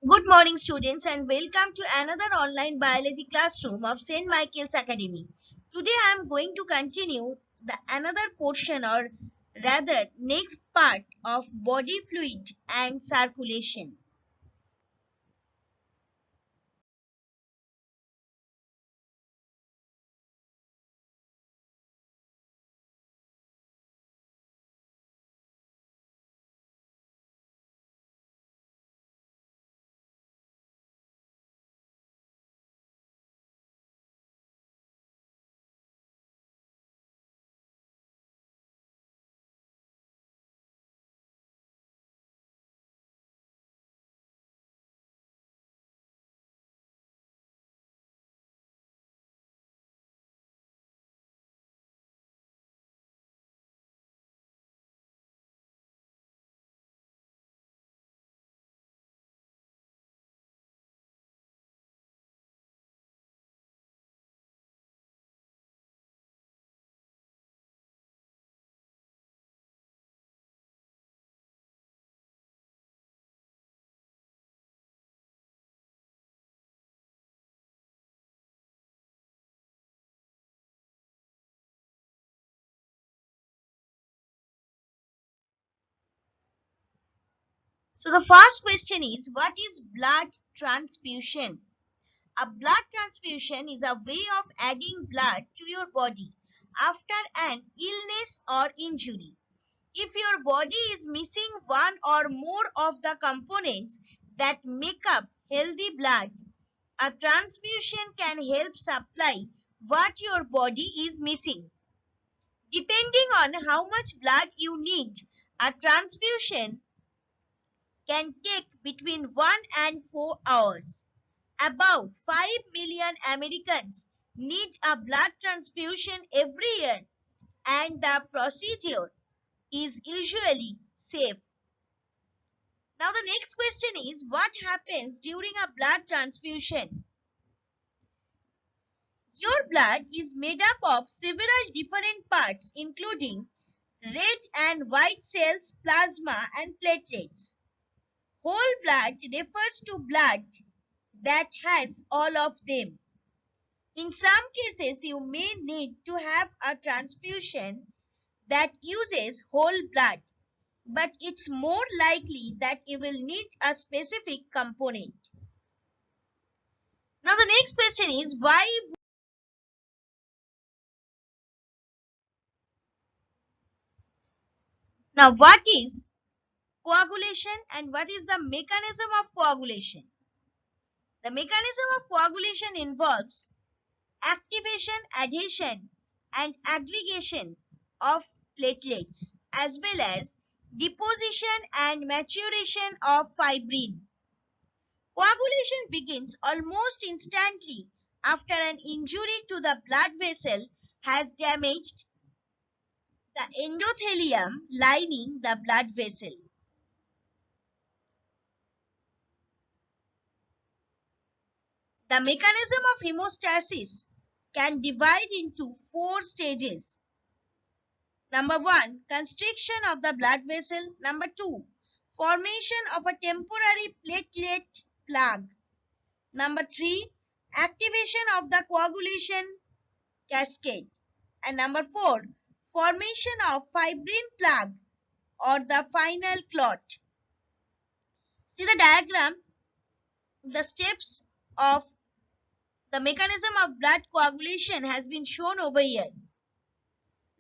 Good morning, students, and welcome to another online biology classroom of St. Michaels Academy. Today, I am going to continue the another portion, or rather, next part of body fluid and circulation. So, the first question is, what is blood transfusion? A blood transfusion is a way of adding blood to your body after an illness or injury. If your body is missing one or more of the components that make up healthy blood, a transfusion can help supply what your body is missing. Depending on how much blood you need, a transfusion can take between 1 and 4 hours. About 5 million Americans need a blood transfusion every year, and the procedure is usually safe. Now the next question is, what happens during a blood transfusion? Your blood is made up of several different parts including red and white cells, plasma and platelets. Whole blood refers to blood that has all of them. In some cases, you may need to have a transfusion that uses whole blood, but it's more likely that you will need a specific component. Now the next question is, what is coagulation and what is the mechanism of coagulation? The mechanism of coagulation involves activation, adhesion and aggregation of platelets as well as deposition and maturation of fibrin. Coagulation begins almost instantly after an injury to the blood vessel has damaged the endothelium lining the blood vessel. The mechanism of hemostasis can divide into 4 stages. Number 1, constriction of the blood vessel. Number 2, formation of a temporary platelet plug. Number 3, activation of the coagulation cascade. And number 4, formation of fibrin plug or the final clot. See the diagram, the steps of the mechanism of blood coagulation has been shown over here.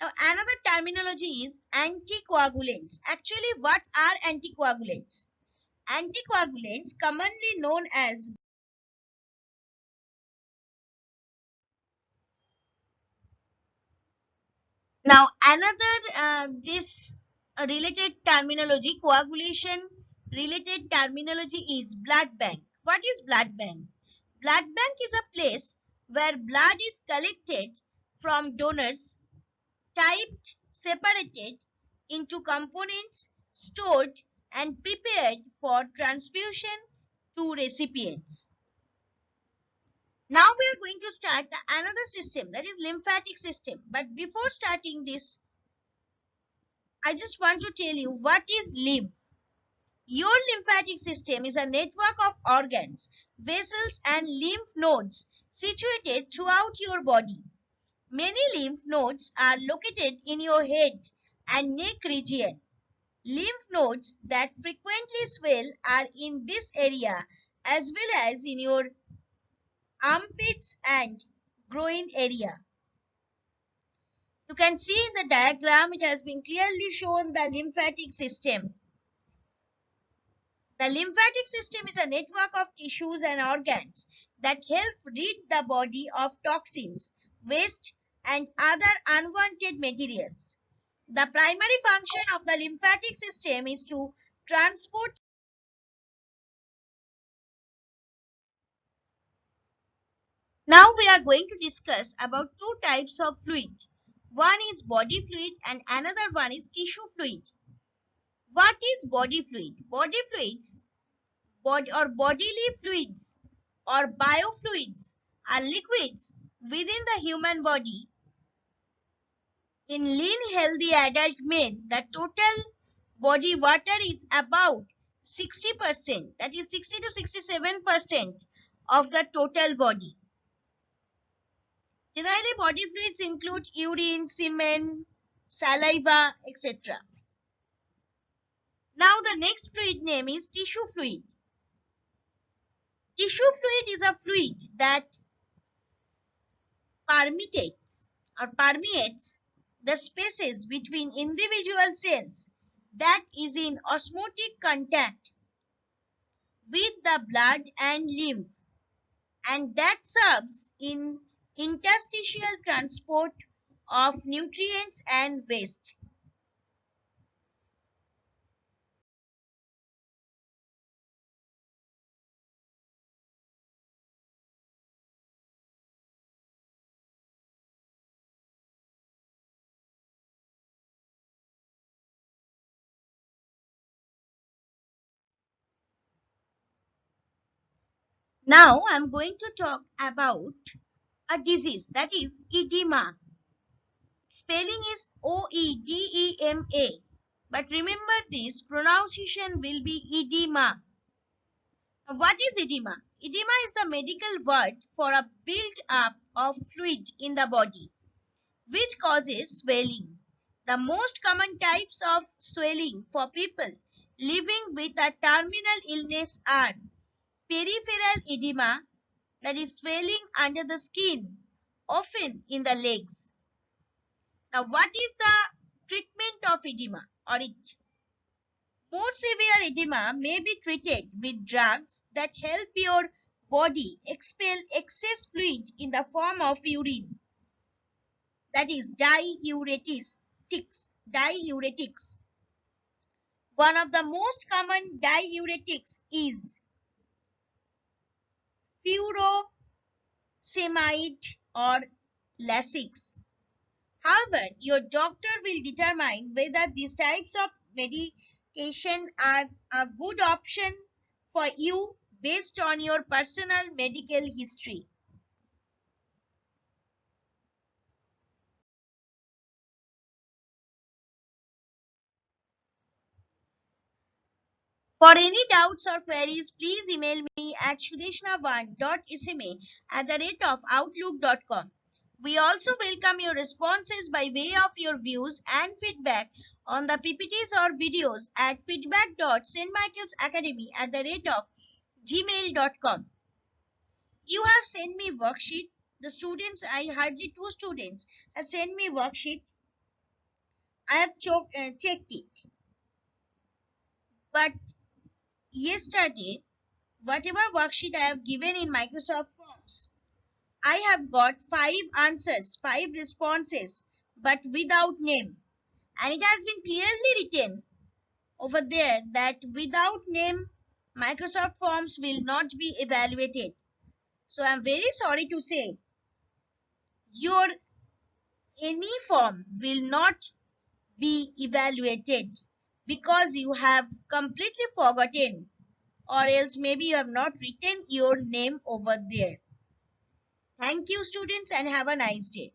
Now another terminology is anticoagulants. Actually, what are anticoagulants? Anticoagulants, commonly known as now another this related terminology, coagulation related terminology is blood bank. What is blood bank? Blood bank is a place where blood is collected from donors, typed, separated into components, stored and prepared for transfusion to recipients. Now we are going to start another system, that is lymphatic system. But before starting this, I just want to tell you what is lymph. Your lymphatic system is a network of organs, vessels, and lymph nodes situated throughout your body. Many lymph nodes are located in your head and neck region. Lymph nodes that frequently swell are in this area as well as in your armpits and groin area. You can see in the diagram it has been clearly shown the lymphatic system. The lymphatic system is a network of tissues and organs that help rid the body of toxins, waste, and other unwanted materials. The primary function of the lymphatic system is to transport. Now we are going to discuss about two types of fluid. One is body fluid and another one is tissue fluid. What is body fluid? Body fluids or bodily fluids or biofluids are liquids within the human body. In lean healthy adult men, the total body water is about 60%, that is 60 to 67% of the total body. Generally, body fluids include urine, semen, saliva, etc. Now the next fluid name is tissue fluid. Tissue fluid is a fluid that permeates the spaces between individual cells, that is in osmotic contact with the blood and lymph, and that serves in interstitial transport of nutrients and waste. Now I am going to talk about a disease, that is edema. Spelling is Oedema, but remember this pronunciation will be edema. What is edema? Edema is the medical word for a build-up of fluid in the body, which causes swelling. The most common types of swelling for people living with a terminal illness are peripheral edema, that is swelling under the skin, often in the legs. Now, what is the treatment of edema or it? More severe edema may be treated with drugs that help your body expel excess fluid in the form of urine, that is diuretics. Diuretics. One of the most common diuretics is furosemide or Lasix. However, your doctor will determine whether these types of medication are a good option for you based on your personal medical history. For any doubts or queries, please email me at shudeshna1.isme@outlook.com. We also welcome your responses by way of your views and feedback on the PPTs or videos at feedback.stmichaelsacademy@gmail.com. You have sent me worksheet. The students, I hardly two students have sent me worksheet. I have checked it. But yesterday, whatever worksheet I have given in Microsoft Forms, I have got 5 answers, 5 responses, but without name. And it has been clearly written over there that without name, Microsoft Forms will not be evaluated. So I am very sorry to say your any form will not be evaluated because you have completely forgotten, or else maybe you have not written your name over there. Thank you, students, and have a nice day.